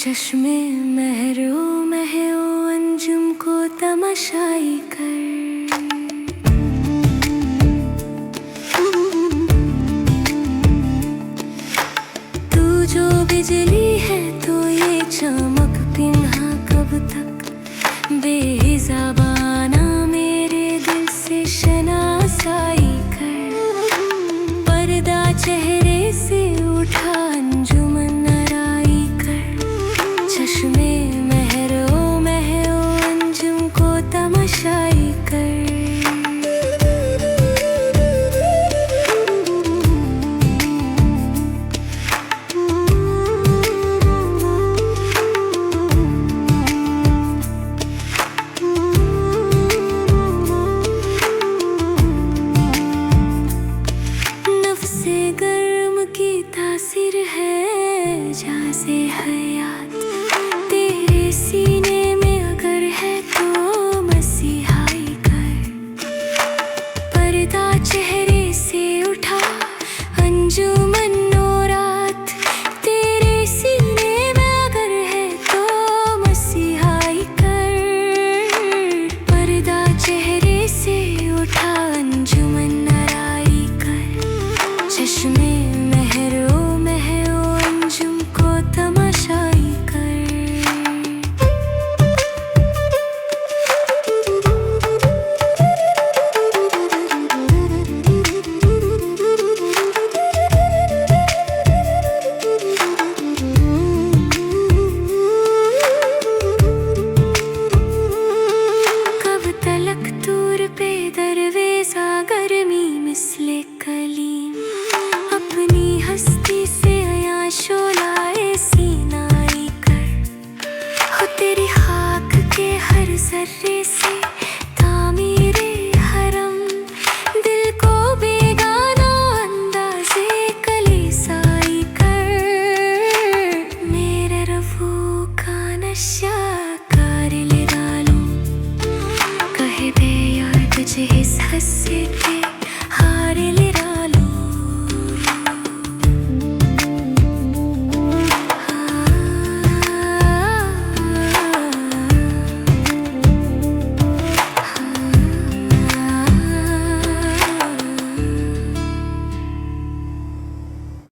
चश्मे महरो महओ अंजुम को तमाशाई कर। तू जो बिजली है तो ये चमक पिन्हा कब तक, बेज़बाना मेरे दिल से शनासाई कर। पर्दा चेहरे से उठा अंजुमन आराई कर। चश्मे महरो महओ अंजुम को तमाशाई कर। नफ्से गर्म की तासीर है जहाँ से हया